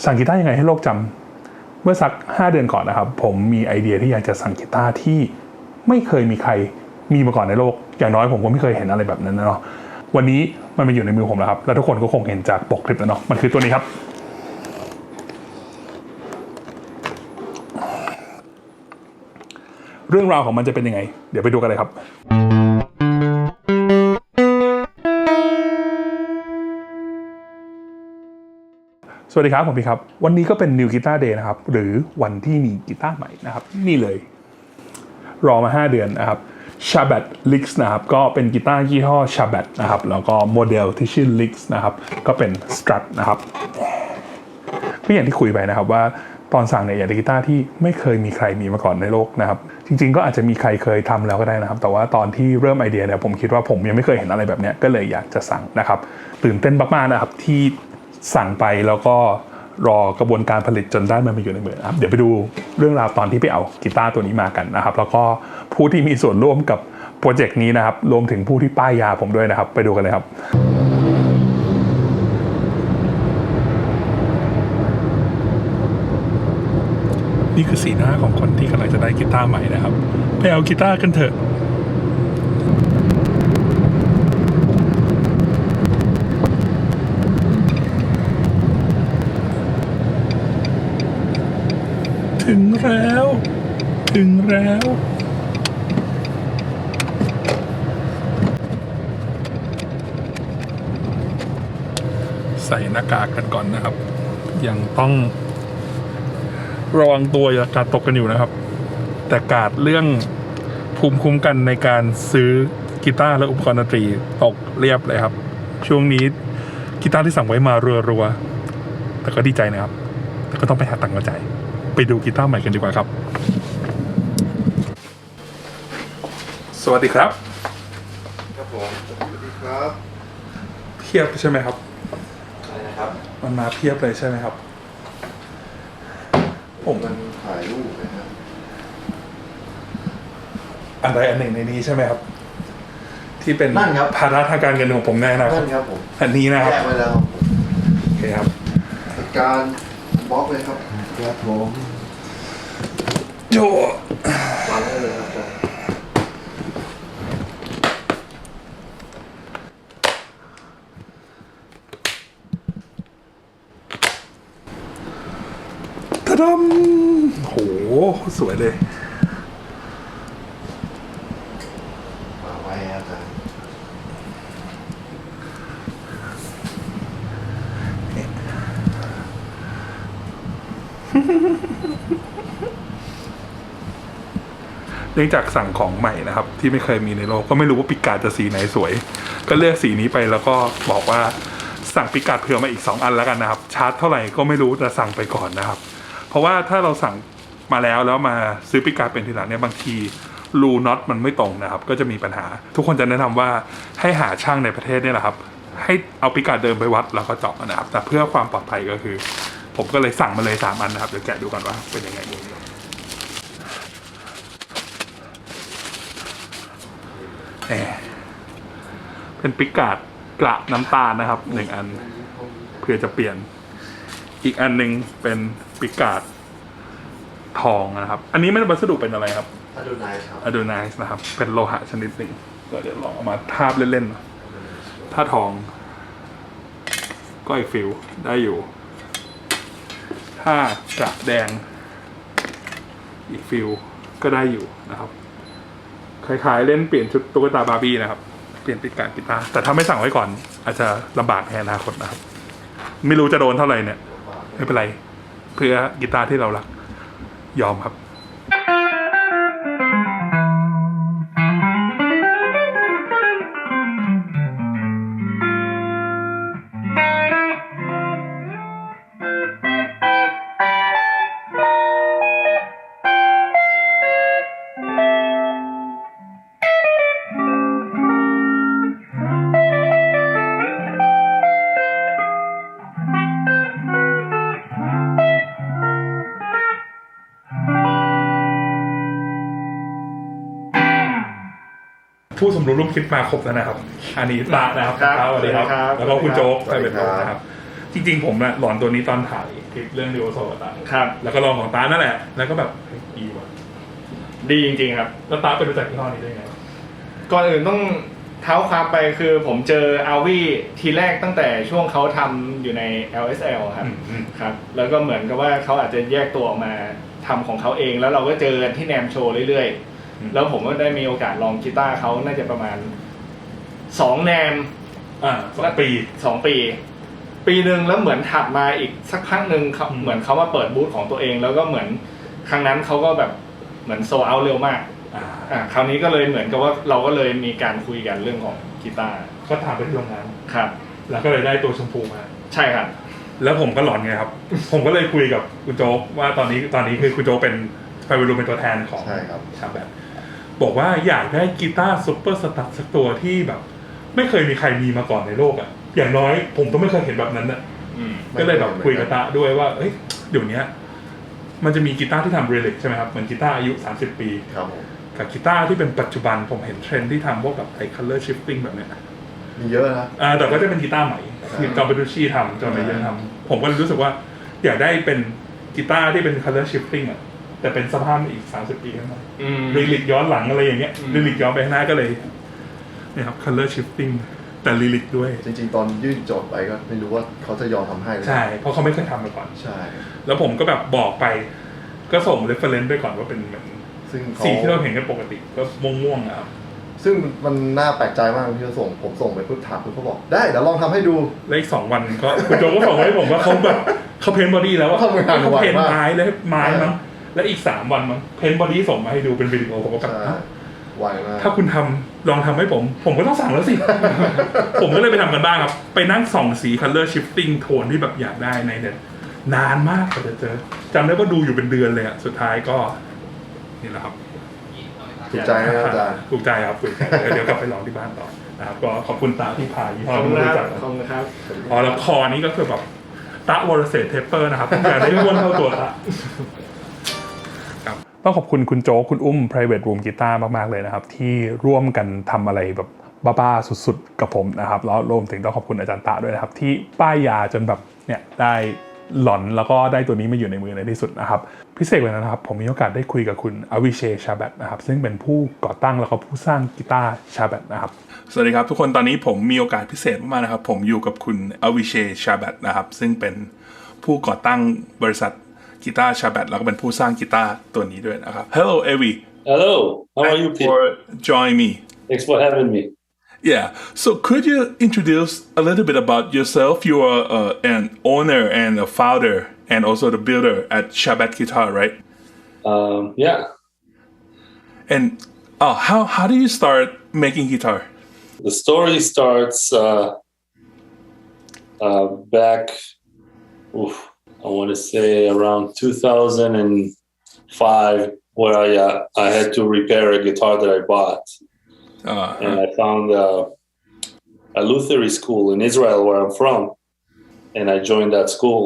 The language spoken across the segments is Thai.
สั่งกีตาร์ยังไงให้โลกจำเมื่อสัก5 เดือนก่อนนะครับผมมีไอเดียที่อยากจะสั่งกีตาร์ที่ไม่เคยมีใครมีมาก่อนในโลกอย่างน้อยผมก็ไม่เคยเห็นอะไรแบบนั้นนะเนาะวันนี้มันมาอยู่ในมือผมแล้วครับแล้วทุกคนก็คงเห็นจากปกคลิปแล้วเนาะมันคือตัวนี้ครับเรื่องราวของมันจะเป็นยังไงเดี๋ยวไปดูกันเลยครับสวัสดีครับผมพี่ครับวันนี้ก็เป็น New Guitar Day นะครับหรือวันที่มีกีตาร์ใหม่นะครับนี่เลยรอมา5 เดือนนะครับ Shabat Lix นะครับก็เป็นกีตาร์ยี่ห้อ Shabat นะครับแล้วก็โมเดลที่ชื่อ Lix นะครับก็เป็น Strut นะครับก็อย่างที่คุยไปนะครับว่าตอนสั่งเนี่ยอยากได้กีตาร์ที่ไม่เคยมีใครมีมาก่อนในโลกนะครับจริงๆก็อาจจะมีใครเคยทำแล้วก็ได้นะครับแต่ว่าตอนที่เริ่มไอเดียเนี่ยผมคิดว่าผมยังไม่เคยเห็นอะไรแบบนี้ก็เลยอยากจะสั่งนะครับตื่นเต้นมากๆนะครับที่สั่งไปแล้วก็รอกระบวนการผลิตจนได้มันมาอยู่ในมือครับเดี๋ยวไปดูเรื่องราวตอนที่ไปเอากีตาร์ตัวนี้มากันนะครับแล้วก็ผู้ที่มีส่วนร่วมกับโปรเจกต์นี้นะครับรวมถึงผู้ที่ป้ายยาผมด้วยนะครับไปดูกันเลยครับนี่คือสีหน้าของคนที่กำลังจะได้กีตาร์ใหม่นะครับไปเอากีตาร์กันเถอะถึงแล้วใส่หน้ากากกันก่อนนะครับยังต้องระวังตัวอย่ากาดตกกันอยู่นะครับแต่กาดเรื่องภูมิคุ้มกันในการซื้อกีตาร์และอุปกรณ์ดนตรีตกเรียบเลยครับช่วงนี้กีตาร์ที่สั่งไว้มารัวๆแต่ก็ดีใจนะครับแต่ก็ต้องไปหาตังค์มาจ่ายไปดูกีตาร์ใหม่กันดีกว่าครับสวัสดีครับครับผมสวัสดีครับเพียบใช่ไหมครับอะไรนะครับมันมาเพียบเลยใช่ไหมครับมันถ่ายรูปนะครับอะไรอันหนึ่งในนี้ใช่ไหมครับที่เป็น นั่นครับภาระทางการเงินของผมแน่นะครับนั่นครับผมอันนี้นะครับแยกไว้แล้วโอเคครับจัดการบล็อกเลยครับครับผมโจวางได้เลยครับตะดำโหสวยเลยวางไว้ครับอาจารย์เนื่องจากสั่งของใหม่นะครับที่ไม่เคยมีในโลกก็ไม่รู้ว่าปิกาจะสีไหนสวยก็เลือกสีนี้ไปแล้วก็บอกว่าสั่งปิกาเผื่อมาอีก2 อันแล้วกันนะครับชาร์จเท่าไหร่ก็ไม่รู้แต่สั่งไปก่อนนะครับเพราะว่าถ้าเราสั่งมาแล้วมาซื้อปิกาเป็นทีหลังเนี่ยบางทีรูน็อตมันไม่ตรงนะครับก็จะมีปัญหาทุกคนจะแนะนำว่าให้หาช่างในประเทศนี่แหละครับให้เอาปิกาเดิมไปวัดแล้วก็เจาะนะครับแต่เพื่อความปลอดภัยก็คือผมก็เลยสั่งมาเลย3 อันนะครับเดี๋ยวแกะดูกันว่าเป็นยังไงเป็นปิกาดกระน้ำตาลนะครับ1 อันเพื่อจะเปลี่ยนอีกอันนึงเป็นปิกาดทองนะครับอันนี้ไม่วัสดุเป็นอะไรครับอะโดไนซ์ครับอะโดไนซ์นะครับเป็นโลหะชนิดหนึ่งเดี๋ยวลองเอามาทาบเล่นๆถ้าทองก็อีกฟิลได้อยู่ถ้ากระแดงอีกฟิลก็ได้อยู่นะครับคล้ายๆเล่นเปลี่ยนชุดตุ๊กตาบาร์บี้นะครับเปลี่ยนปิกาดกีตาร์แต่ถ้าไม่สั่งไว้ก่อนอาจจะลำบากในอนาคตนะครับไม่รู้จะโดนเท่าไหร่เนี่ยไม่เป็นไรเพื่อกีตาร์ที่เรารักยอมครับ ผู้สมรู้ร่วมคิดมาครบแล้วนะครับอันนี้ตานะครับสวัสดีครับแล้วก็คุณโจ๊กไปเป็นโจ๊กนะครับจ ริงๆผมน่ะหลอนตัวนี้ตอนถ่ายคลิปเรื่องดิโอโซตา ครับ แล้วก็ลองของตานั่นแหละแล้วก็แบบดีว่ะ ดีจริงๆครับ แล้วตาไปรู้จักยี่ห้อนี้ได้ไง ก่อนอื่นต้องเท้าความไปคือผมเจออาวีทีแรกตั้งแต่ช่วงเขาทำอยู่ใน LSL ครับครับแล้วก็เหมือนกับว่าเขาอาจจะแยกตัวออกมาทำของเขาเองแล้วเราก็เจอกันที่แนมโชว์เรื่อยๆแล้วผมก็ได้มีโอกาสลองกีตาร์เขาน่าจะประมาณ2แนม 2 ปี ปีหนึ่งแล้วเหมือนถัดมาอีกสักพักหนึ่งเหมือนเขามาเปิดบูธของตัวเองแล้วก็เหมือนครั้งนั้นเขาก็แบบเหมือนโซเอาเร็วมากคราวนี้ก็เลยเหมือนกับว่าเราก็เลยมีการคุยกันเรื่องของกีตาร์ก็ถามไปที่โรงงาน ครับ แล้วก็เลยได้ตัวชมพูมา ใช่ครับ แล้วผมก็หลอนไงครับ ผมก็เลยคุยกับคุณโจ๊กว่าตอนนี้คือคุณโจ๊กเป็นไฟวิลูเป็นตัวแทนของ ใช่ครับ ชาแบบบอกว่าอยากได้กีตาร์ซุปเปอร์สตั๊ดสักตัวที่แบบ ไม่เคยมีใครมีมาก่อนในโลกอ่ะอย่างน้อยผมก็ไม่เคยเห็นแบบนั้นอ่ะก็เลยแบบคุยกับตาด้วยว่าเอ้ยเดี๋ยวนี้มันจะมีกีตาร์ที่ทำเรลิกใช่ไหมครับเหมือนกีตาร์อายุ30 ปีครับกับกีตาร์ที่เป็นปัจจุบันผมเห็นเทรนด์ที่ทำพวกแบบไอ้ color shifting แบบเนี้ยมีเยอะนะแต่ก็จะเป็นกีตาร์ใหม่ที่จอร์นเบตูชีทำจอห์นเมเยอร์ทำผมก็รู้สึกว่าอยากได้เป็นกีตาร์ที่เป็น color shifting อ่ะแต่เป็นสภาพอีก30 ปีข้างหน้าลิลิกย้อนหลังอะไรอย่างเงี้ยลิลิกย้อนไปข้างหน้าก็เลยเนี่ยครับ color shifting แต่ลิลิกด้วยจริงๆตอนยื่นโจทย์ไปก็ไม่รู้ว่าเขาจะยอมทำให้ใช่เพราะเขาไม่เคยทำมาก่อนใช่แล้วผมก็แบบบอกไปก็ส่ง reference ไปก่อนว่าเป็นเหมือนสีที่เราเห็นกันปกติก็ม่วงๆนะครับซึ่งมันน่าแปลกใจมากที่เขาผมส่งไปปุ๊บถามปุ๊บเขาบอกได้เดี๋ยวลองทำให้ดูแล้วอีก2 วันก็คุณโจก็ส่งให้ผมว่าเขาแบบเขาเพ้นท์บอดี้แล้วว่าเขาเพ้นท์ไม้แล้วไม้มั้งแล้วอีก3 วันมั้งเพ้นท์บอดี้ส่งมาให้ดูเป็นวิดีโอผมก็แบบไวมากถ้าคุณทำลองทำให้ผมก็ต้องสั่งแล้วสิ ผมก็เลยไปทำกันบ้างครับไปนั่งส่องสี color shifting โทนที่แบบอยากได้ในเน็ตนานมากกว่าจะเจอจำได้ว่าดูอยู่เป็นเดือนเลยอะสุดท้ายก็นี่แหละครับถูกใจไหมอาจารย์ถูกใจครับถูกใจเดี๋ยวกลับไปลองที่บ้านต่อนะครับก็ขอบคุณตาที่พายี่ห้อนี้รู้จักขอบคุณครับแล้วคอนี้ก็คือแบบตะวรเศษเทปเปอร์นะครับอยากได้ม้วนเท่าตัวตะต้องขอบคุณคุณโจ๊กคุณอุ้ม private room guitar มากๆเลยนะครับที่ร่วมกันทำอะไรแบบบ้าๆสุดๆกับผมนะครับแล้วรวมถึงต้องขอบคุณอาจารย์ตะด้วยนะครับที่ป้ายยาจนแบบเนี่ยได้หลอนแล้วก็ได้ตัวนี้มาอยู่ในมือในที่สุดนะครับพิเศษเลยนะครับผมมีโอกาสได้คุยกับคุณอวิเชชาแบตนะครับซึ่งเป็นผู้ก่อตั้งแล้วก็ผู้สร้างกีตาร์ชาแบตนะครับสวัสดีครับทุกคนตอนนี้ผมมีโอกาสพิเศษมากๆนะครับผมอยู่กับคุณอวิเชชาแบตนะครับซึ่งเป็นผู้ก่อตั้งบริษัทกีตาร์ชาแบตแล้วก็เป็นผู้สร้างกีตาร์ตัวนี้ด้วยนะครับ Hello Evi Hello how are you for joining me Thanks for having me Yeah so could you introduce a little bit about yourself you are an owner and a founder and also the builder at Shabat Guitar right yeah and how do you start making guitar the story starts back I want to say around 2005 where I had to repair a guitar that I bought and I found a Lutheran school in Israel where I'm from and I joined that school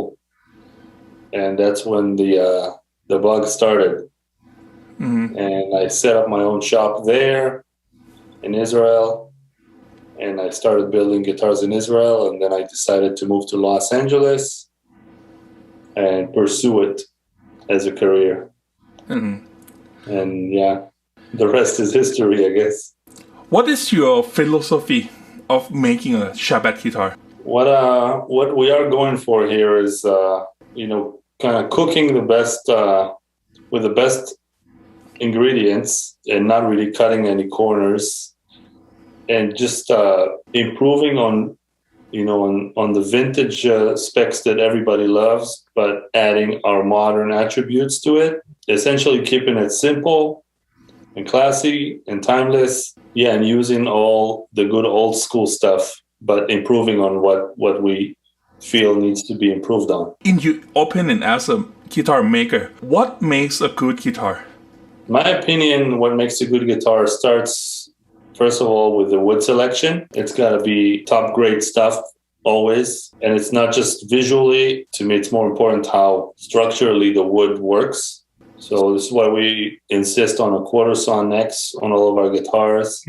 and that's when the bug started and I set up my own shop there in Israel and I started building guitars in Israel and then I decided to move to Los Angeles and pursue it as a career. And yeah, the rest is history, I guess. What is your philosophy of making a Shabat guitar? What we are going for here is, kind of cooking the best, with the best ingredients and not really cutting any corners and just improving on the vintage specs that everybody loves, but adding our modern attributes to it. Essentially keeping it simple and classy and timeless. Yeah, and using all the good old school stuff, but improving on what we feel needs to be improved on. In your opinion as a guitar maker, what makes a good guitar? My opinion, what makes a good guitar starts first of all with the wood selection. It's got to be top grade stuff always, and it's not just visually. To me, it's more important how structurally the wood works. So this is why we insist on a quarter saw necks on all of our guitars,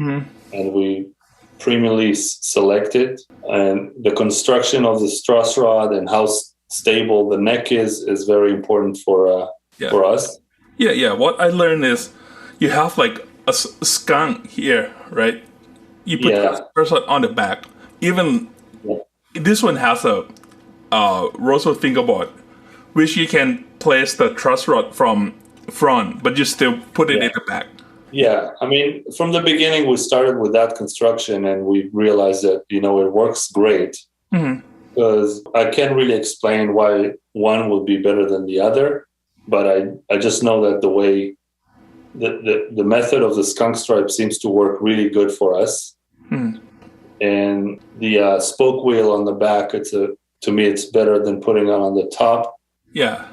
and we premiumly selected, and the construction of the truss rod and how stable the neck is very important for us. Yeah. What I learned is you have like a skunk here, right? You put the truss rod on the back. Even this one has a Rosewood fingerboard, which you can place the truss rod from front, but you still put it in the back. Yeah, I mean, from the beginning, we started with that construction, and we realized that, it works great. Because I can't really explain why one would be better than the other, but I just know that the way the method of the skunk stripe seems to work really good for us. And the spoke wheel on the back, to me, it's better than putting it on the top. Yeah.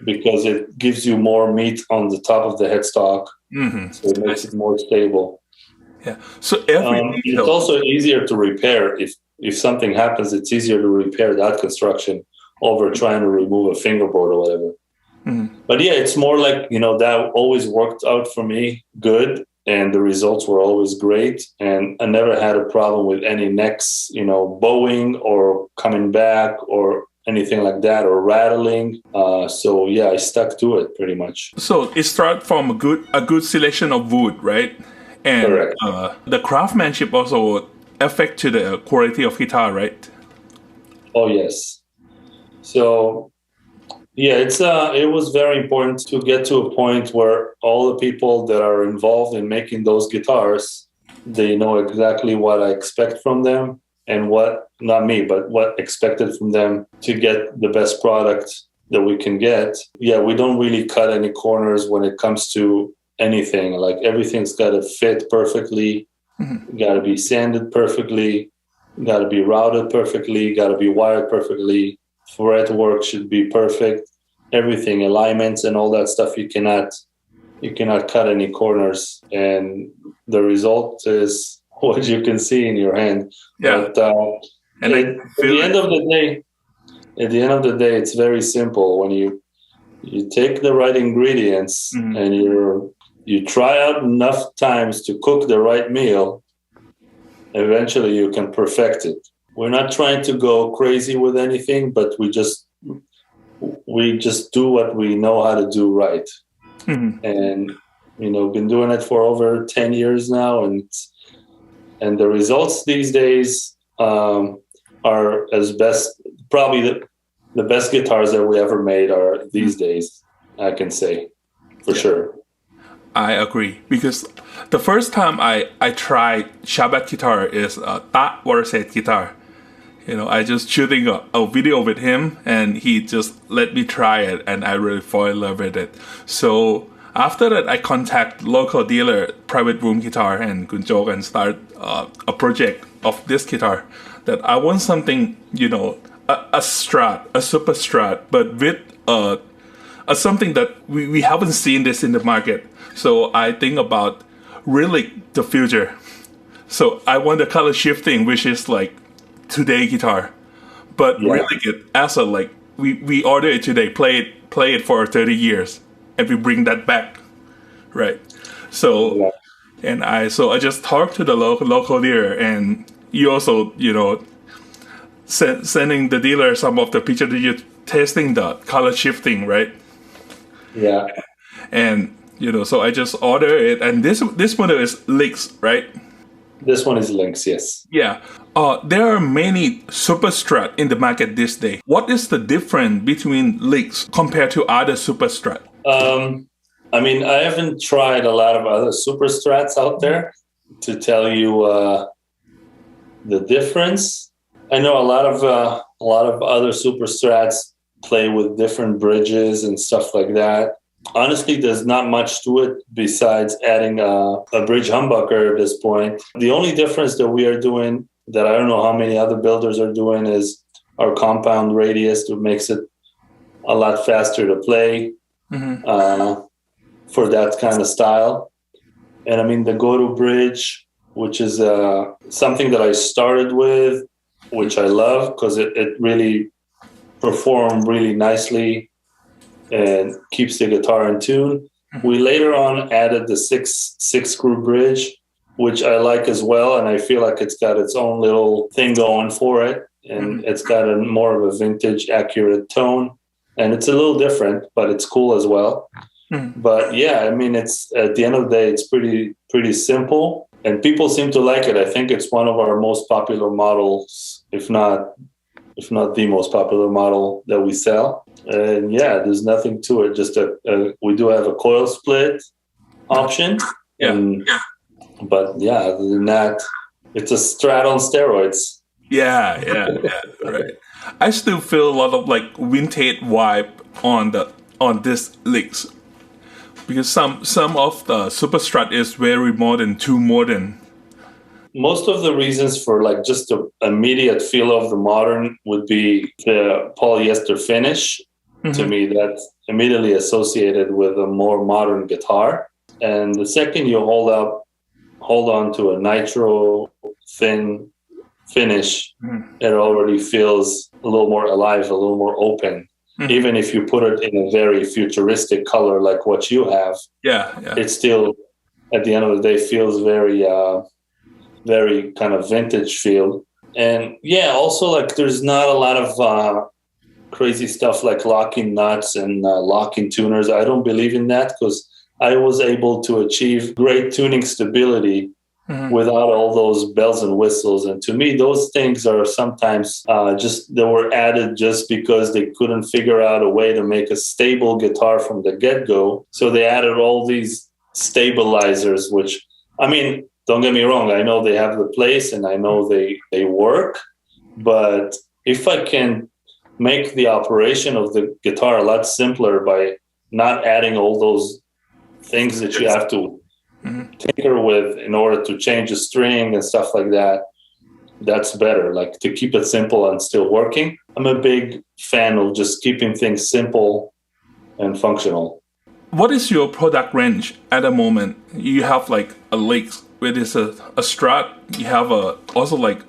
Because it gives you more meat on the top of the headstock. So it makes it more stable. Yeah. So it's also easier to repair. If something happens, it's easier to repair that construction over trying to remove a fingerboard or whatever. But yeah, it's more like, that always worked out for me good, and the results were always great. And I never had a problem with any necks, bowing or coming back or anything like that, or rattling. So yeah, I stuck to it pretty much. So it started from a good selection of wood, right? And correct. The craftsmanship also affect to the quality of guitar, right? Oh yes. So yeah, it was very important to get to a point where all the people that are involved in making those guitars, they know exactly what I expect from them, and not me, but what expected from them to get the best product that we can get. Yeah, we don't really cut any corners when it comes to anything. Like, everything's got to fit perfectly, got to be sanded perfectly, got to be routed perfectly, got to be wired perfectly. Fret work should be perfect. Everything, alignments and all that stuff, you cannot cut any corners. And the result is what you can see in your hand. Yeah. But at the end of the day, it's very simple. When you take the right ingredients and you try out enough times to cook the right meal, eventually you can perfect it. We're not trying to go crazy with anything, but we just do what we know how to do right. And been doing it for over 10 years now, and the results these days are as best. Probably the best guitars that we ever made are these days, I can say, for sure. I agree, because the first time I tried Shabbat guitar is Ta Waterset guitar. I just shooting a video with him, and he just let me try it, and I really fall in love with it. So after that, I contact local dealer, Private Room Guitar, and Kunjok, and start a project of this guitar. That I want something, a Strat, a Super Strat, but with something that we haven't seen this in the market. So I think about really the future. So I want the color shifting, which is like today guitar, but really good as a, like, we order it today, play it for 30 years, and we bring that back, right? So and I just talked to the local dealer, and you also sending the dealer some of the pictures that you're testing the color shifting, right? Yeah. And so I just order it, and this model is Lynx, right? This one is Lynx, yes. Yeah. There are many Super Strat in the market this day. What is the difference between Lynx compared to other Super Strat? I mean, I haven't tried a lot of other Super Strats out there to tell you the difference. I know a lot of other Super Strats play with different bridges and stuff like that. Honestly, there's not much to it besides adding a bridge humbucker at this point. The only difference that we are doing, that I don't know how many other builders are doing, is our compound radius, that makes it a lot faster to play for that kind of style. And I mean, the Go-To bridge, which is something that I started with, which I love because it really performed really nicely and keeps the guitar in tune. We later on added the six screw bridge, which I like as well. And I feel like it's got its own little thing going for it. And it's got a more of a vintage accurate tone. And it's a little different, but it's cool as well. But yeah, I mean, it's at the end of the day, it's pretty simple. And people seem to like it. I think it's one of our most popular models, if not the most popular model that we sell. And yeah, there's nothing to it. Just we do have a coil split option. But yeah, other than that, it's a Strat on steroids. Yeah, right. I still feel a lot of like vintage vibe on this Lix, because some of the Super Strat is very modern, too modern. Most of the reasons for like just the immediate feel of the modern would be the polyester finish. To me, that's immediately associated with a more modern guitar. And the second you hold on to a nitro thin finish, it already feels a little more alive, a little more open. Even if you put it in a very futuristic color like what you have, it still, at the end of the day, feels very kind of vintage feel. And yeah, also like there's not a lot of crazy stuff like locking nuts and locking tuners. I don't believe in that, because I was able to achieve great tuning stability without all those bells and whistles. And to me, those things are sometimes they were added just because they couldn't figure out a way to make a stable guitar from the get-go. So they added all these stabilizers, which, I mean, don't get me wrong, I know they have the place and I know they work. But if I can make the operation of the guitar a lot simpler by not adding all those things that you have to tinker with in order to change a string and stuff like that, that's better. Like, to keep it simple and still working. I'm a big fan of just keeping things simple and functional. What is your product range at the moment? You have like a Lix, where there's a Strat. You have also like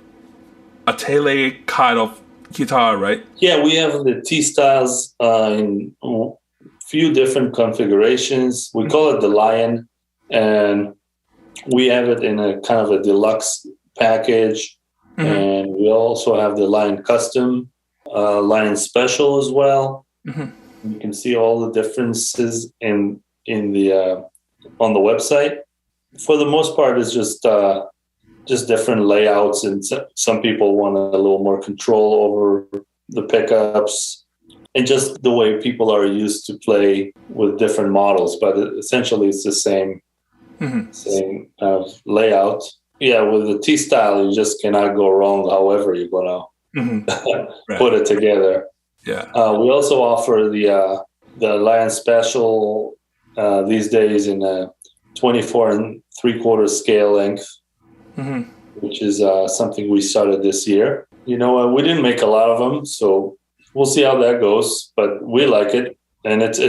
a tele kind of guitar, right? Yeah, we have the T-Styles in a few different configurations. We call it the Lion, and we have it in a kind of a deluxe package. And we also have the Lion Custom, Lion Special as well. You can see all the differences in the on the website. For the most part, it's just different layouts, and some people want a little more control over the pickups and just the way people are used to play with different models. But essentially, it's the same kind of layout. Yeah, with the T-Style, you just cannot go wrong. However you're gonna put it together. Yeah. We also offer the Lion Special these days in a 24 3/4 scale length, which is something we started this year. You know, we didn't make a lot of them, so we'll see how that goes. But we like it, and it's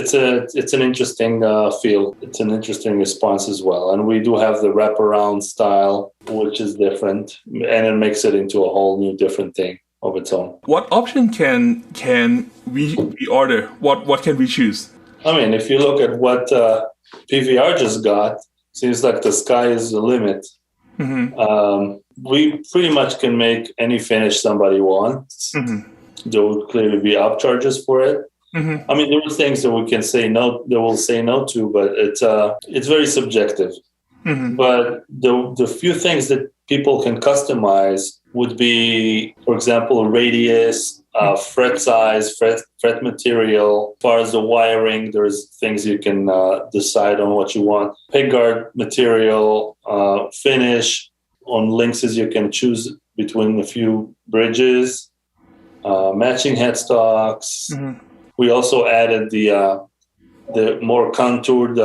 an interesting feel. It's an interesting response as well. And we do have the wraparound style, which is different, and it makes it into a whole new different thing of its own. What option can we order? What can we choose? I mean, if you look at what PVR just got, seems like the sky is the limit. We pretty much can make any finish somebody wants. There will clearly be upcharges for it. I mean, there are things that we can say no, that we'll say no to, but it's very subjective. But the few things that people can customize would be, for example, radius, fret size, fret material. As far as the wiring, there's things you can decide on what you want. Pickguard material, finish. On Lynxes, you can choose between a few bridges, matching headstocks. We also added the more contoured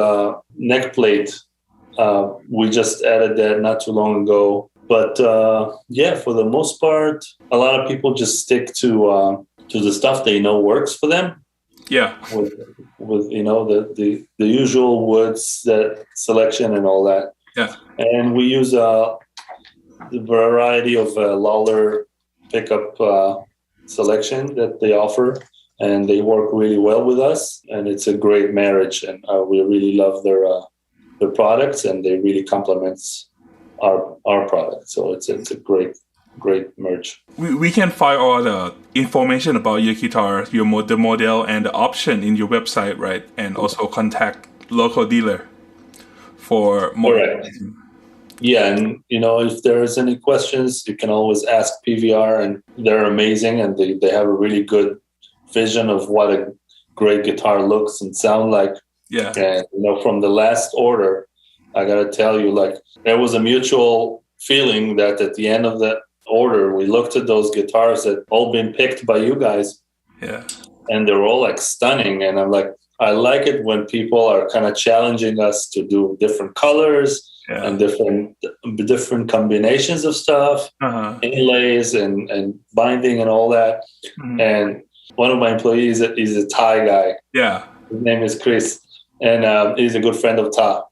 neck plate. We just added that not too long ago. But yeah, for the most part, a lot of people just stick to the stuff they know works for them. Yeah, with you know the usual woods, that selection and all that. Yeah, and we use the variety of Lawler pickup selection that they offer, and they work really well with us, and it's a great marriage, and we really love their products, and they really complement our product. So it's a great merge. We can find all the information about your guitar, the model and the option in your website, right? And also contact local dealer for more. Correct. Yeah, and if there's any questions, you can always ask PVR, and they're amazing, and they have a really good vision of what a great guitar looks and sound like. Yeah. And from the last order, I gotta tell you, like, there was a mutual feeling that at the end of the order, we looked at those guitars that all been picked by you guys. Yeah. And they're all like stunning, and I'm like, I like it when people are kind of challenging us to do different colors. Yeah. And different combinations of stuff, inlays and binding and all that. Mm-hmm. And one of my employees is a Thai guy. Yeah, his name is Chris, and he's a good friend of Ta.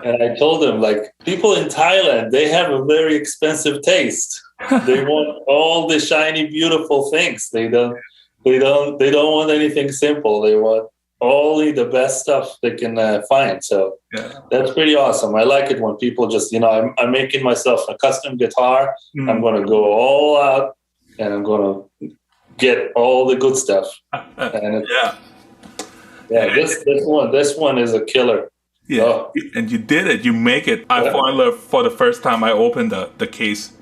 And I told him, like, people in Thailand, they have a very expensive taste. They want all the shiny, beautiful things. They don't want anything simple. They want only the best stuff they can find. So that's pretty awesome. I like it when people just, I'm making myself a custom guitar. Mm. I'm going to go all out and I'm going to get all the good stuff. And this one is a killer. Yeah, oh. And you did it. You make it. I fell in love for the first time I opened the case.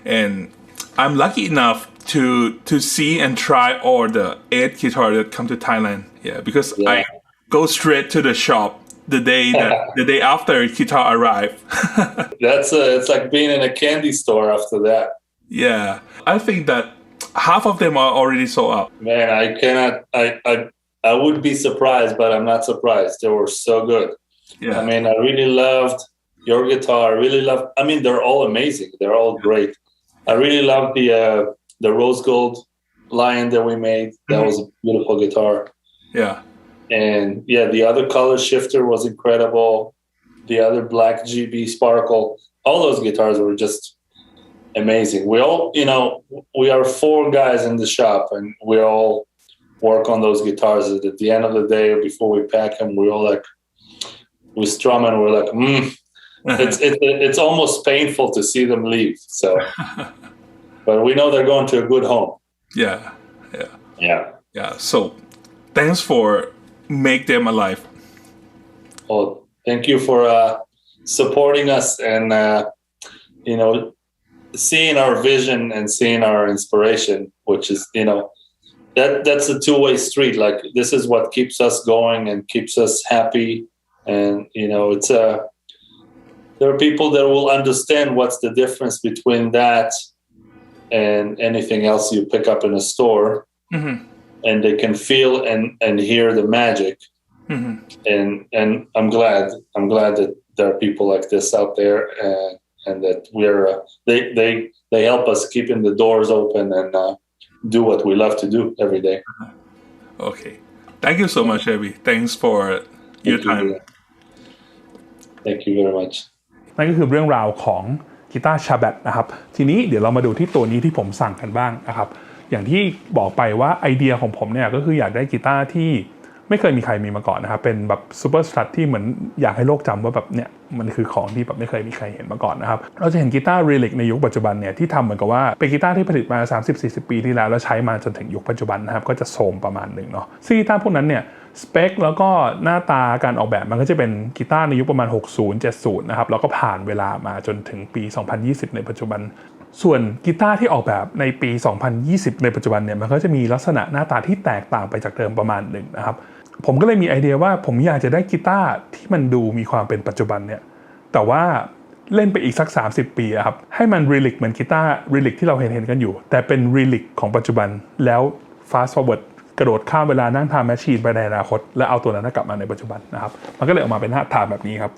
And I'm lucky enough to see and try all the 8 guitar that come to Thailand. Yeah, because I go straight to the shop the day after guitar arrive. It's like being in a candy store after that. Yeah, I think that half of them are already sold out. Man, I would be surprised, but I'm not surprised. They were so good. Yeah, I mean, I really loved your guitar. They're all amazing. They're all great. I really loved the rose gold Lion that we made. That was a beautiful guitar. Yeah. And the other color shifter was incredible. The other black GB Sparkle, all those guitars were just amazing. We all, we are 4 guys in the shop, and we all work on those guitars. At the end of the day, before we pack them, we strum and we're like, it's almost painful to see them leave. So, but we know they're going to a good home. Yeah. So, thanks for make them alive. Oh, thank you for supporting us and seeing our vision and seeing our inspiration, which is that's a two-way street. Like, this is what keeps us going and keeps us happy. And it's there are people that will understand what's the difference between that and anything else you pick up in a store. Mm-hmm. And they can feel and hear the magic. Mm-hmm. And I'm glad that there are people like this out there, and that we're they help us keeping the doors open and do what we love to do every day. Okay, thank you so much, Abby. Thanks for your time. Thank you very much. นั่นก็คือเรื่องราวของกีตาร์ชาแบตนะครับทีนี้เดี๋ยวเรามาดูที่ตัวนี้ที่ผมสั่งกันบ้างนะครับอย่างที่บอกไปว่าไอเดียของผมเนี่ยก็คืออยากได้กีตาร์ที่ไม่เคยมีใครมีมาก่อนนะครับเป็นแบบซูเปอร์สตรัทที่เหมือนอยากให้โลกจำว่าแบบเนี่ยมันคือของที่แบบไม่เคยมีใครเห็นมาก่อนนะครับเราจะเห็นกีตาร์รีลิกในยุคปัจจุบันเนี่ยที่ทำเหมือนกับว่าเป็นกีตาร์ที่ผลิตมา 30-40 ปีที่แล้วใช้มาจนถึงยุคปัจจุบันนะครับก็จะโทรมประมาณนึงเนาะซึ่งกีตาร์พวกนั้นเนี่ยสเปคแล้วก็หน้าตาการออกแบบมันก็จะเป็นกีตาร์ในยุคประมาณ60-70นะครับแล้วก็ผ่านเวลามาจนถึงปี2020ในปัจจุบันส่วนกีตาร์ที่ออกแบบในปี2020ในปัจจุบันเนี่ยมันก็จะมีลักษณะหน้าตาที่แตกต่างไปจากเดิมประมาณนึงนะครับผมก็เลยมีไอเดียว่าผมอยากจะได้กีตาร์ที่มันดูมีความเป็นปัจจุบันเนี่ยแต่ว่าเล่นไปอีกสัก30ปีครับให้มันรีลิกเหมือนกีตาร์รีลิกที่เราเห็นกันอยู่แต่เป็นรีลิกของปัจจุบันแล้ว fast forward กระโดดข้ามเวลานั่งทำแมชชีนไปในอนาคตและเอาตัวนั้นกลับมาในปัจจุบันนะครับมันก็เลยออกมาเป็นหน้าตาแบบนี้ครับ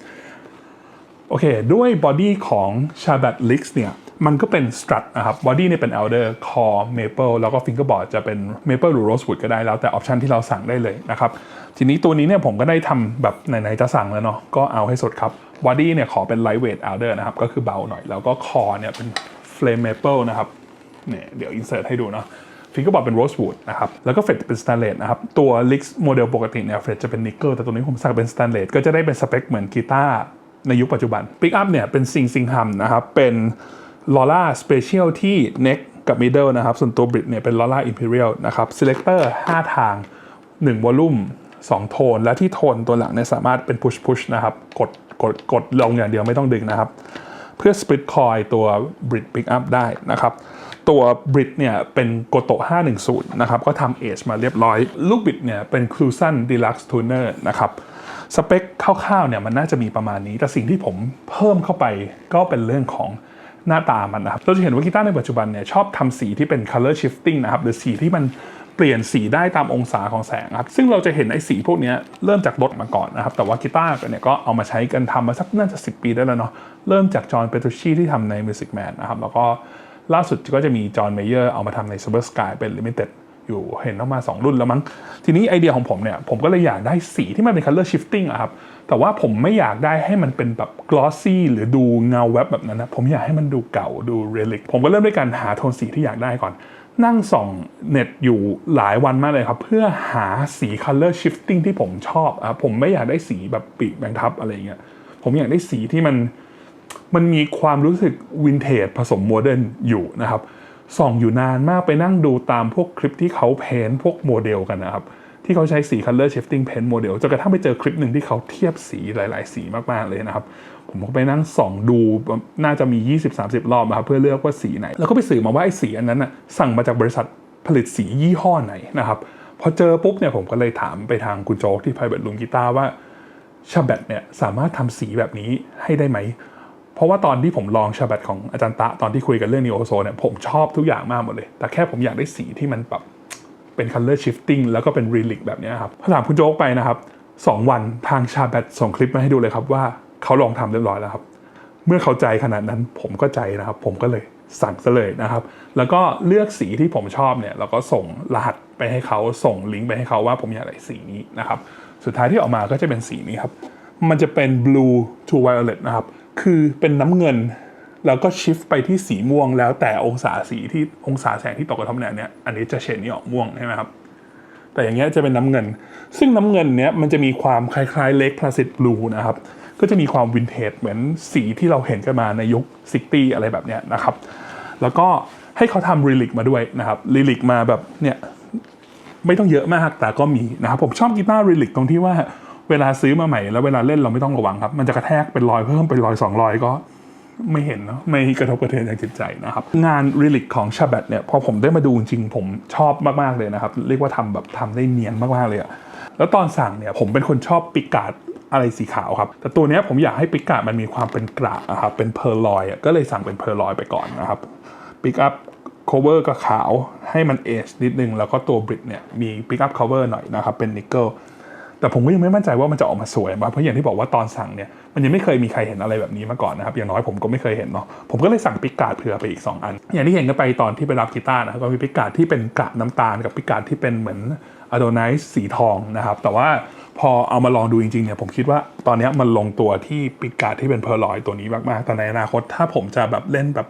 โอเคด้วยบอดี้ของ Shabat Lix เนี่ยมันก็เป็นสตรัทนะครับบอดี้เนี่ยเป็น Elder Core Maple แล้วก็ Fingerboard จะเป็น Maple หรือ Rosewood ก็ได้แล้วแต่ออปชันที่เราสั่งได้เลยนะครับทีนี้ตัวนี้เนี่ยผมก็ได้ทำแบบไหนๆจะสั่งแล้วเนาะก็เอาให้สุดครับบอดี้เนี่ยขอเป็น Lightweight Elder นะครับก็คือเบาหน่อยแล้วก็ Core เนี่ยเป็น Flame Maple นะครับเนี่ยเดี๋ยว insert ให้ดูเนาะFingerboard เป็น Rosewood นะครับแล้วก็เฟรตเป็น Stainless นะครับตัว Lix โมเดลปกติเนี่ยเฟรตจะเป็นนิกเกิลแต่ตัวนี้ผมสั่งเป็น Stainless ก็จะได้เป็นสเปคเหมือนกีตาร์ ในยุคปัจจุบัน Pick Up เนี่ยเป็นซิงฮัมนะครับเป็น Lora Special ที่ Neck กับ Middle นะครับส่วนตัว Bridge เนี่ยเป็น Lora Imperial นะครับ Selector 5 ทาง1 Volume 2 โทนและที่โทนตัวหลังเนี่ยสามารถเป็น push นะครับกดลงอย่างเดียวไม่ต้องดึงนะครับเพื่อ split coil ตัว Bridge Pick Up ได้นะครับตัว Bridge เนี่ยเป็นโกโตะ510นะครับก็ทำ Age มาเรียบร้อยลูก Bridge เนี่ยเป็น Cluson Deluxe Tuner นะครับสเปคคร่าวๆเนี่ยมันน่าจะมีประมาณนี้แต่สิ่งที่ผมเพิ่มเข้าไปก็เป็นเรื่องของหน้าตามันนะครับเราจะเห็นว่ากีตาร์ในปัจจุบันเนี่ยชอบทำสีที่เป็น color shifting นะครับหรือสีที่มันเปลี่ยนสีได้ตามองศาของแสงครับซึ่งเราจะเห็นไอ้สีพวกนี้เริ่มจากรถมาก่อนนะครับแต่ว่ากีตาร์เนี่ยก็เอามาใช้กันทำมาสักน่าจะ10 ปีได้แล้วเนาะเริ่มจากจอห์นเปโตรชีที่ทำใน Music Man นะครับแล้วก็ล่าสุดก็จะมีจอห์นเมเยอร์เอามาทำใน Silver Sky เป็น Limited อยู่เห็นออกมา2 รุ่นแล้วมั้งทีนี้ไอเดียของผมเนี่ยผมก็เลยอยากได้สีที่มันเป็น color shifting อะครับแต่ว่าผมไม่อยากได้ให้มันเป็นแบบ glossy หรือดูเงาแวบแบบนั้นนะผมอยากให้มันดูเก่าดู relic ผมก็เริ่มด้วยการหาโทนสีที่อยากได้ก่อนนั่งส่องเน็ตอยู่หลายวันมากเลยครับเพื่อหาสี color shifting ที่ผมชอบผมไม่อยากได้สีแบบปีกแมงทับอะไรเงี้ยผมอยากได้สีที่มันมีความรู้สึกวินเทจผสมโมเดิร์นอยู่นะครับส่องอยู่นานมากไปนั่งดูตามพวกคลิปที่เขาเพ้นท์พวกโมเดลกันนะครับที่เขาใช้สี color shifting paint โมเดลจนกระทั่งไปเจอคลิปหนึ่งที่เขาเทียบสีหลายๆสีมากๆเลยนะครับผมก็ไปนั่งส่องดูน่าจะมี 20-30 รอบนะครับเพื่อเลือกว่าสีไหนแล้วก็ไปสืบมาว่าไอ้สีอันนั้นน่ะสั่งมาจากบริษัทผลิตสียี่ห้อไหนนะครับพอเจอปุ๊บเนี่ยผมก็เลยถามไปทางคุณโจ๊กที่ Private Room Guitar ว่าชาแบตเนี่ยสามารถทำสีแบบนี้ให้ได้ไหมเพราะว่าตอนที่ผมลองชาแบตของอาจารย์ตะตอนที่คุยกันเรื่องนีโอโซเนี่ยผมชอบทุกอย่างมากหมดเลยแต่แค่ผมอยากได้สีที่มันแบบเป็น color shifting แล้วก็เป็น relic แบบนี้ครับถามคุณโจ๊กไปนะครับ2 วันทางชาแบตส่งคลิปมาให้ดูเลยครับว่าเขาลองทำเรียบร้อยแล้วครับเมื่อเขาใจขนาดนั้นผมก็ใจนะครับผมก็เลยสั่งซะเลยนะครับแล้วก็เลือกสีที่ผมชอบเนี่ยแล้วก็ส่งรหัสไปให้เขาส่งลิงก์ไปให้เขาว่าผมอยากได้สีนี้นะครับสุดท้ายที่ออกมาก็จะเป็นสีนี้ครับมันจะเป็น blue to violet นะครับคือเป็นน้ำเงินแล้วก็ชิฟไปที่สีม่วงแล้วแต่องศาสีที่องศาแสงที่ตกกระทบเนี่ยอันนี้จะเฉดนี้ออกม่วงใช่ไหมครับแต่อย่างเงี้ยจะเป็นน้ำเงินซึ่งน้ำเงินเนี้ยมันจะมีความคล้ายๆเล็กพลาสติกบลูนะครับก็จะมีความวินเทจเหมือนสีที่เราเห็นกันมาในยุค60อะไรแบบเนี้ยนะครับแล้วก็ให้เขาทำรีลิกมาด้วยนะครับรีลิกมาแบบเนี่ยไม่ต้องเยอะมากแต่ก็มีนะครับผมชอบกีตาร์รีลิกตรงที่ว่าเวลาซื้อมาใหม่แล้วเวลาเล่นเราไม่ต้องระวังครับมันจะกระแทกเป็นรอยเพิ่มเป็นรอย2 รอยก็ไม่เห็นเนาะไม่กระทบกระเทือนทางจิตใจนะครับงานรีลิกของชาแบตเนี่ยพอผมได้มาดูจริงผมชอบมากๆเลยนะครับเรียกว่าทำได้เนียนมากๆเลยอะแล้วตอนสั่งเนี่ยผมเป็นคนชอบปิกการ์ดอะไรสีขาวครับแต่ตัวนี้ผมอยากให้ปิกการ์ดมันมีความเป็นกระนะครับเป็นเพอร์ลอยก็เลยสั่งเป็นเพอร์ลอยไปก่อนนะครับปิกอัพโคเวอร์ก็ขาวให้มันเอจนิดนึงแล้วก็ตัวบริดเนี่ยมีปิกอัพคัฟเวอร์หน่อยนะครับเป็นนิกเกิลแต่ผมก็ยังไม่มั่นใจว่ามันจะออกมาสวยมั้ยเพราะอย่างที่บอกว่าตอนสั่งเนี่ยมันยังไม่เคยมีใครเห็นอะไรแบบนี้มาก่อนนะครับอย่างน้อยผมก็ไม่เคยเห็นเนาะผมก็เลยสั่งปิกการ์ดเผื่อไปอีก2 อันอย่างที่เห็นกันไปตอนที่ไปรับกีตาร์นะครับก็มีปิกการ์ดที่เป็นกระน้ำตาลกับปิกการ์ดที่เป็นเหมือนอะโดไนซ์สีทองนะครับแต่ว่าพอเอามาลองดูจริงๆเนี่ยผมคิดว่าตอนนี้มันลงตัวที่ปิกการ์ดที่เป็นเพอร์ลอยตัวนี้มากๆแต่ในอนาคตถ้าผมจะแบบเล่นแบบ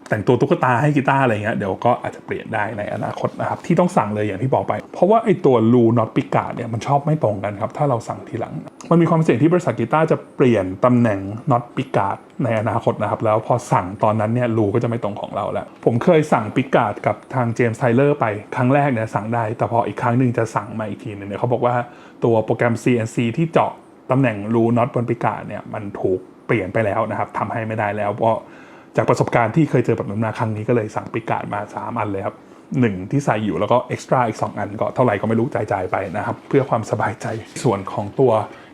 แต่งตัวตุ๊กตาให้กีตาร์อะไรเงี้ยเดี๋ยวก็อาจจะเปลี่ยนได้ในอนาคตนะครับที่ต้องสั่งเลยอย่างที่บอกไปเพราะว่าไอ้ตัวรูน็อตปิการ์ดเนี่ยมันชอบไม่ตรงกันครับถ้าเราสั่งทีหลังมันมีความเสี่ยงที่บริษัทกีตาร์จะเปลี่ยนตำแหน่งน็อตปิการ์ดในอนาคตนะครับแล้วพอสั่งตอนนั้นเนี่ยรูก็จะไม่ตรงของเราแล้วผมเคยสั่งปิการ์ดกับทางเจมส์ไทเลอร์ไปครั้งแรกเนี่ยสั่งได้แต่พออีกครั้งนึงจะสั่งมาอีกทีนึงเนี่ยเขาบอกว่าตัวโปรแกรม CNC ที่เจาะตำแหน่งรูน็อตบนปิการ์ดเนี่ยมันถูกเปลี่ยนไปแล้วนะครับทำให้ไม่ได้แล้วเพราะจากประสบการณ์ที่เคยเจอแบบนั้นมาครั้งนี้ก็เลยสั่งปิกการ์ดมา3 อันเลยครับ1ที่ใส่อยู่แล้วก็เอ็กซ์ตร้าอีก2 อันก็เท่าไหร่ก็ไม่รู้จ่ายไปนะครับเพื่อความสบายใจส่วนของตัว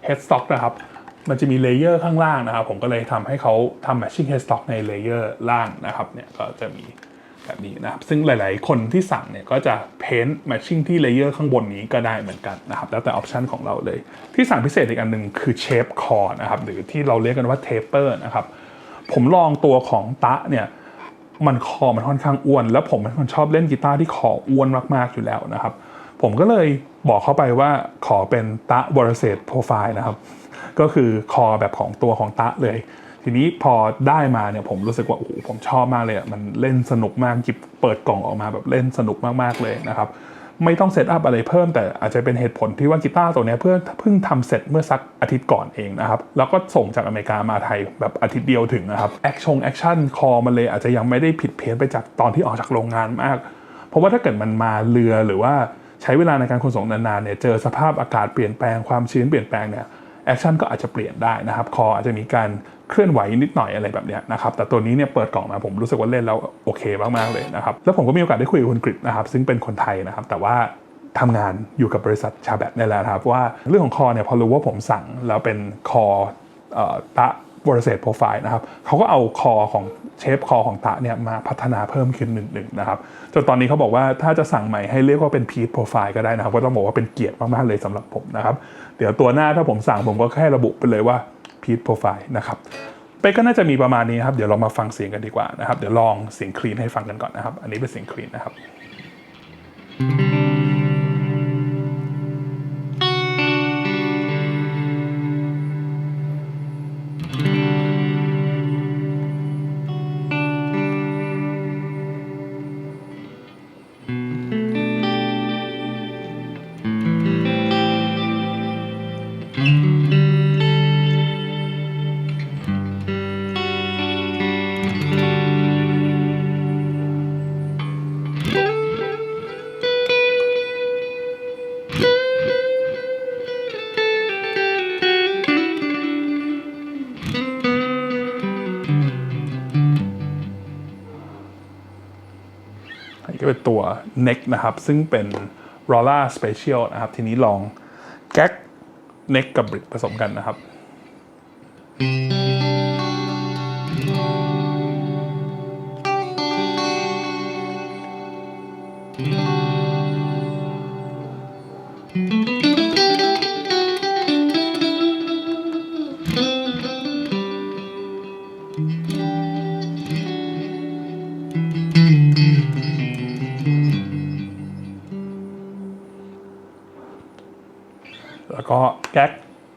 headstock นะครับมันจะมีเลเยอร์ข้างล่างนะครับผมก็เลยทำให้เขาทำ matching headstock ในเลเยอร์ล่างนะครับเนี่ยก็จะมีแบบนี้นะครับซึ่งหลายๆคนที่สั่งเนี่ยก็จะ paint matching ที่เลเยอร์ข้างบนนี้ก็ได้เหมือนกันนะครับแล้วแต่ออปชันของเราเลยที่สั่งพิเศษอีกอันนึงคือ shape core นะครับหรือที่เราเรียกกันว่า taper นะครับผมลองตัวของตะเนี่ยมันคอมันค่อนข้างอ้วนแล้วผมเป็นคนชอบเล่นกีตาร์ที่คออ้วนมากๆอยู่แล้วนะครับผมก็เลยบอกเขาไปว่าขอเป็นตะวรเศษโปรไฟล์นะครับก็คือคอแบบของตัวของตะเลยทีนี้พอได้มาเนี่ยผมรู้สึกว่าโอ้โหผมชอบมากเลยมันเล่นสนุกมากจิบเปิดกล่องออกมาแบบเล่นสนุกมากๆเลยนะครับ ไม่ต้องเซตอัพอะไรเพิ่มแต่อาจจะเป็นเหตุผลที่ว่ากีตาร์ตัวนี้เพิ่งทำเสร็จเมื่อสักอาทิตย์ก่อนเองนะครับแล้วก็ส่งจากอเมริกามาไทยแบบอาทิตย์เดียวถึงนะครับแอคชั่นคอมันเลยอาจจะยังไม่ได้ผิดเพี้ยนไปจากตอนที่ออกจากโรงงานมากเพราะว่าถ้าเกิดมันมาเรือหรือว่าใช้เวลาในการขนส่งนานๆเนี่ยเจอสภาพอากาศเปลี่ยนแปลงความชื้นเปลี่ยนแปลงเนี่ยแอคชั่นก็อาจจะเปลี่ยนได้นะครับคออาจจะมีการเคลื่อนไหวนิดหน่อยอะไรแบบนี้นะครับแต่ตัวนี้เนี่ยเปิดกล่องมาผมรู้สึกว่าเล่นแล้วโอเคมากๆเลยนะครับแล้วผมก็มีโอกาสได้คุยกับคุณกฤษนะครับซึ่งเป็นคนไทยนะครับแต่ว่าทำงานอยู่กับบริษัทชาแบตนี่แหละครับว่าเรื่องของคอเนี่ยพอรู้ว่าผมสั่งแล้วเป็นคอตะบริเศษโปรไฟล์นะครับเขาก็เอาคอของเชฟคอของตะเนี่ยมาพัฒนาเพิ่มขึ้นหนึ่งนะครับจนตอนนี้เขาบอกว่าถ้าจะสั่งใหม่ให้เรียกว่าเป็นพีทโปรไฟล์ก็ได้นะครับก็ต้องบอกว่าเป็นเกียรติมากๆเลยสำหรับผมนะครับเดี๋ยวตัวหน้าถ้าผมสั่งผมก็แค่ระบุไปเลยว่าพีทโปรไฟล์นะครับเป๊กก็น่าจะมีประมาณนี้ครับเดี๋ยวเรามาฟังเสียงกันดีกว่านะครับเดี๋ยวลองเสียงคลีนให้ฟังกันก่อนนะครับอันนี้เป็นเสียงคลีนนะครับก็เป็นตัว neck นะครับซึ่งเป็น Rolla Special นะครับทีนี้ลองแก๊ก neck กับ bridge ผสมกันนะครับแล้วก็แก๊ก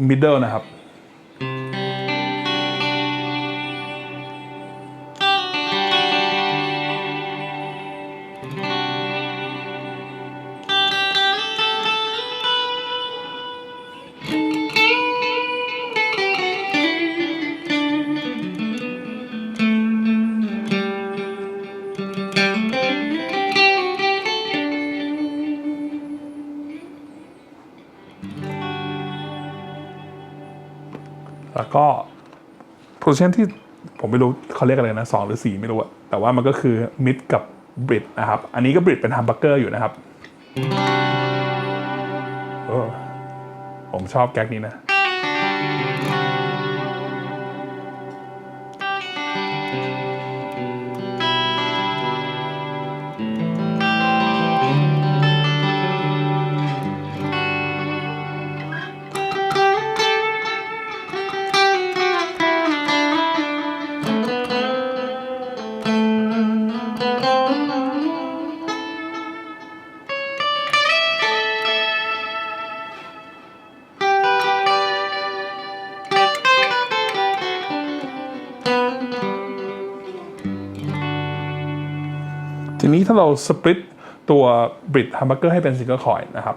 middle นะครับแล้วก็ position ที่ผมไม่รู้เขาเรียกอะไรนะ2หรือ4ไม่รู้อะแต่ว่ามันก็คือ mid กับ bridge นะครับอันนี้ก็ bridge เป็น humbucker อยู่นะครับผมชอบแก๊กนี้นะทีนี้ถ้าเราสปลิตตัว bridge humbucker ให้เป็นซิงเกิลคอยล์นะครับ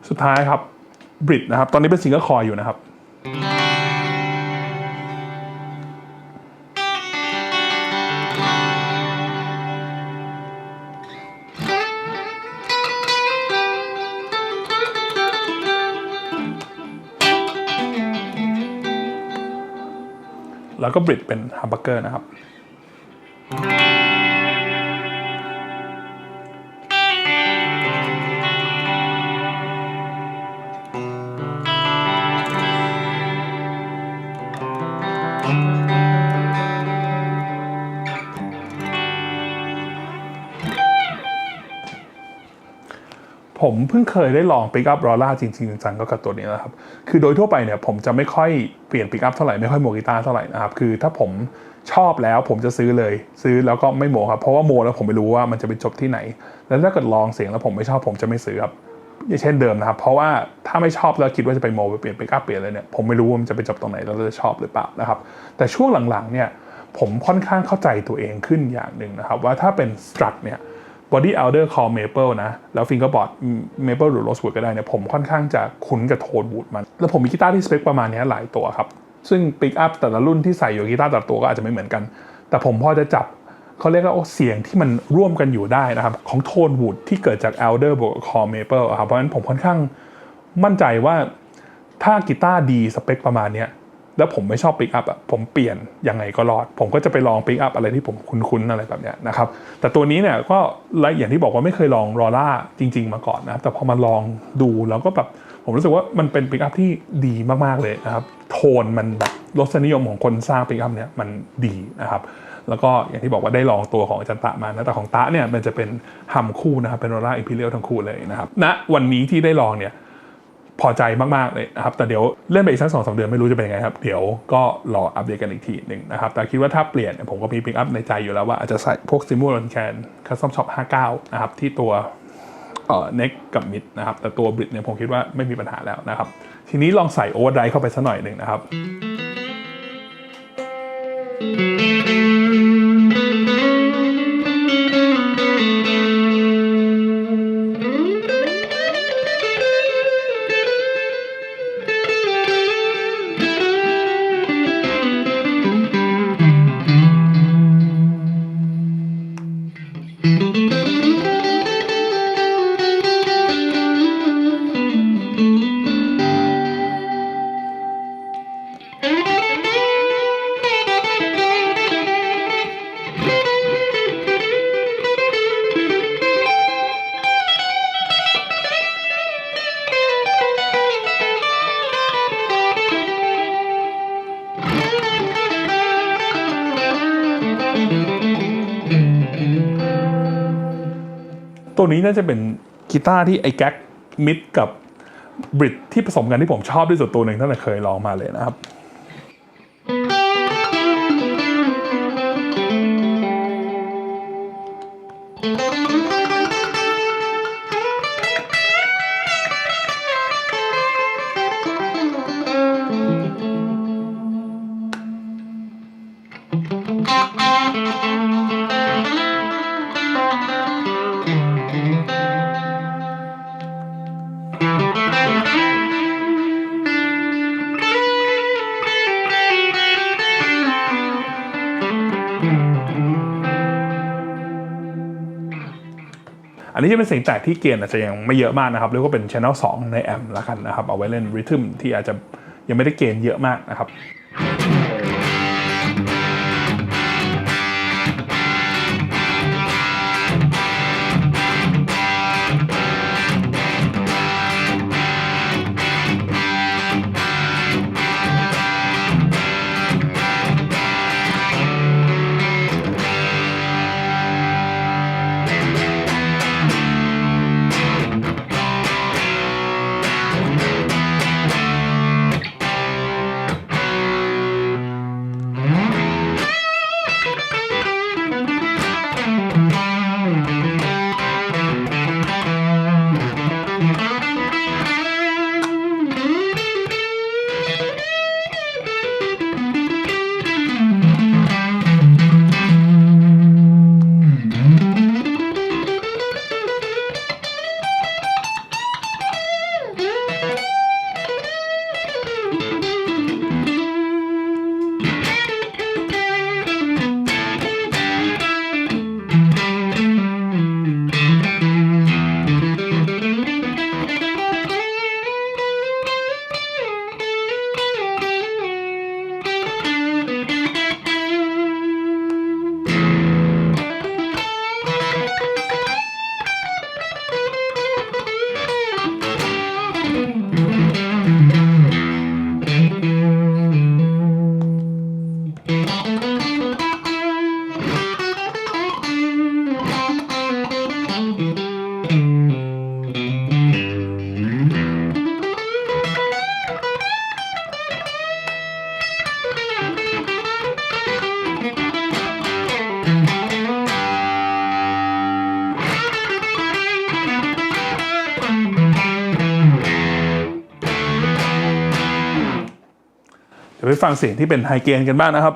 สุดท้ายครับ bridge นะครับตอนนี้เป็นซิงเกิลคอยล์อยู่นะครับแล้วก็ bridge เป็น humbucker นะครับ ผมเพิ่งเคยได้ลอง Pick Up Rolla จริงๆจังๆก็กับตัวนี้นะครับคือโดยทั่วไปเนี่ยผมจะไม่ค่อยเปลี่ยน Pick Up เท่าไหร่ไม่ค่อยโมกีตาร์เท่าไหร่นะครับคือถ้าผมชอบแล้วผมจะซื้อเลยซื้อแล้วก็ไม่โมครับเพราะว่าโมแล้วผมไม่รู้ว่ามันจะไปจบที่ไหนแล้วถ้าเกิดลองเสียงแล้วผมไม่ชอบผมจะไม่ซื้อครับอย่างเช่นเดิมนะครับเพราะว่าถ้าไม่ชอบแล้วคิดว่าจะไปโมไปเปลี่ยน Pick Up เปลี่ยนเลยเนี่ยผมไม่รู้ว่ามันจะไปจบตรงไหนแล้วจะชอบหรือเปล่านะครับแต่ช่วงหลังๆเนี่ยผมค่อนข้างเข้าใจตัวเองขึ้นอย่างหนึ่งนะครับว่าถ้าเป็น Strut เนี่ย Body Elder Call Maple นะแล้ว Fingerboard Maple หรือ Rosewood ก็ได้เนี่ยผมค่อนข้างจะคุ้นกับโทนวูดมันแล้วผมมีกีตาร์ที่สเปคประมาณนี้หลายตัวครับซึ่ง Pick Up แต่ละรุ่นที่ใส่อยู่กีตาร์แต่ละตัวก็อาจจะไม่เหมือนกันแต่ผมพอจะจับเขาเรียกว่าเสียงที่มันร่วมกันอยู่ได้นะครับของโทนวูดที่เกิดจาก Elder บวก Call Maple ครับเพราะฉะนั้นผมค่อนข้างมั่นใจว่าถ้ากีตาร์ดีสเปคประมาณนี้แล้วผมไม่ชอบ Pick Up ผมเปลี่ยนยังไงก็รอดผมก็จะไปลอง Pick Up อะไรที่ผมคุ้นๆอะไรแบบนี้นะครับแต่ตัวนี้เนี่ยก็อย่างที่บอกว่าไม่เคยลองรอล่าจริงๆมาก่อนนะครับแต่พอมาลองดูแล้วก็แบบผมรู้สึกว่ามันเป็น Pick Up ที่ดีมากๆเลยนะครับโทนมันแบบรสนิยมของคนสร้าง Pick Up เนี่ยมันดีนะครับแล้วก็อย่างที่บอกว่าได้ลองตัวของอาจารย์ตะมานะแต่ของตะเนี่ยมันจะเป็นฮัมคู่นะครับเป็นรอล่าอิมพีเรียลทั้งคู่เลยนะครับณวันนี้ที่ได้ลองเนี่ยพอใจมากๆเลยนะครับแต่เดี๋ยวเล่นไปอีกสัก 2-3 เดือนไม่รู้จะเป็นยังไงครับเดี๋ยวก็รออัปเดตกันอีกทีหนึ่งนะครับแต่คิดว่าถ้าเปลี่ยนผมก็มีพิกอัพในใจอยู่แล้วว่าอาจจะใส่พวก Simulon Can Custom Shop 59นะครับที่ตัวneck กับ mid นะครับแต่ตัว bridge เนี่ยผมคิดว่าไม่มีปัญหาแล้วนะครับทีนี้ลองใส่ overdrive เข้าไปสักหน่อยหนึ่งนะครับตัวนี้น่าจะเป็นกีตาร์ที่ไอ้แก๊กมิดกับบริดที่ผสมกันที่ผมชอบที่สุดตัวหนึ่งตั้งแต่เคยลองมาเลยนะครับอันนี้จะเป็นเสียงแตกที่เกณฑ์อาจจะยังไม่เยอะมากนะครับเรียกว่าเป็น Channel 2 ในแอมป์ละกันนะครับเอาไว้เล่นริทึมที่อาจจะยังไม่ได้เกณฑ์เยอะมากนะครับ ยวไปฟังเสียงที่เป็นไฮเกนกันบ้างนะครับ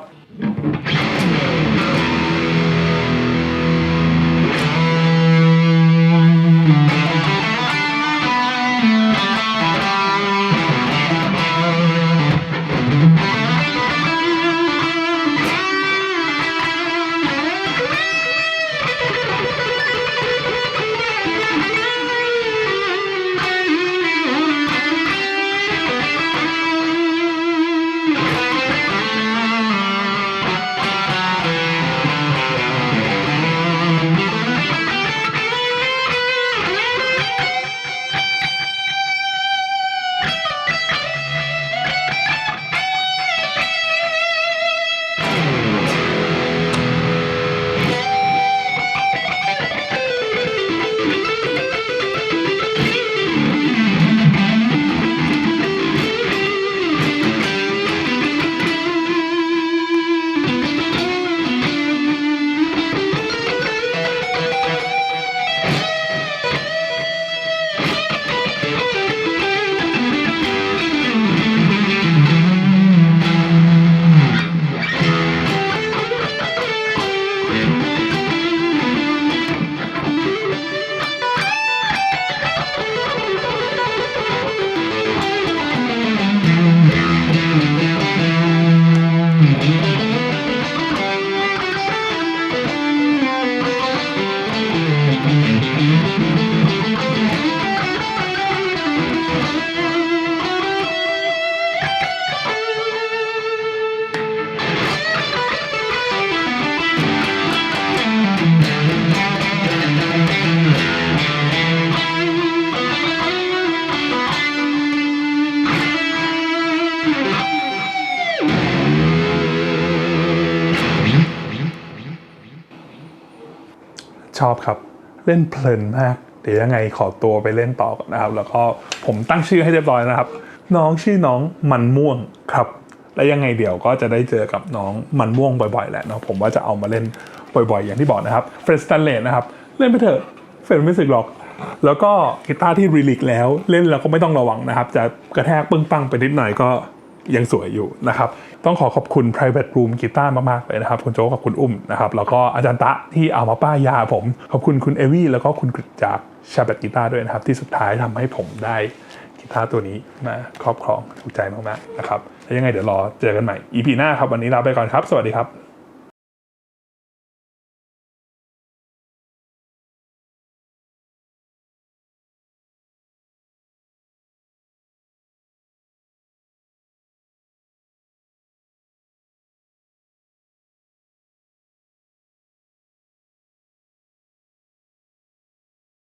ชอบครับเล่นเพลินมากเดี๋ยวยังไงขอตัวไปเล่นต่อก่อนนะครับแล้วก็ผมตั้งชื่อให้เรียบร้อยนะครับน้องชื่อน้องมันม่วงครับและยังไงเดี๋ยวก็จะได้เจอกับน้องมันม่วงบ่อยๆแหละเนาะผมว่าจะเอามาเล่นบ่อยๆอย่างที่บอกนะครับเฟรสตันเลสนะครับเล่นไปเถอะเฟรนไม่สึกหรอกแล้วก็กีตาร์ที่รีลิกแล้วเล่นแล้วก็ไม่ต้องระวังนะครับจะกระแทกปึ้งปังไปนิดหน่อยก็ยังสวยอยู่นะครับต้องขอบคุณ private room กีตาร์มากๆเลยนะครับคุณโจ๊กกับคุณอุ้มนะครับแล้วก็อาจารย์ตะที่เอามาป้ายยาผมขอบคุณคุณเอวี่แล้วก็คุณกฤษจากชาแบตกีตาร์ด้วยนะครับที่สุดท้ายทำให้ผมได้กีตาร์ตัวนี้มาครอบครองถูกใจมากๆนะครับแล้วยังไงเดี๋ยวรอเจอกันใหม่ EP หน้าครับวันนี้ลาไปก่อนครับสวัสดีครับ